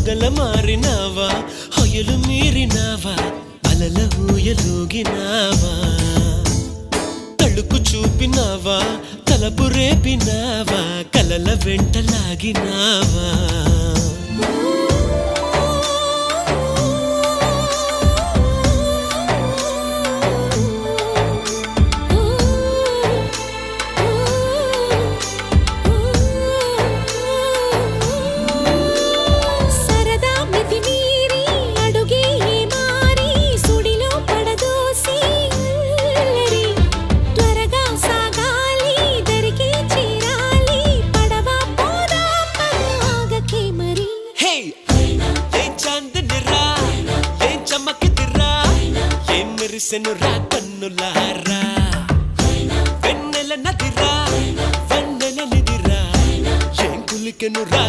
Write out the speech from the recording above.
పొగల మారినావా హొయలు మీరినావా అలల ఊయలూగినావా తళుకు చూపినావా తలపు రేపినావా కలల వెంటలాగినావా మెరిసెనురా కన్నులారా వెన్నెల నదిరా వెన్నెల నిదిరా ఏం కులికెనురా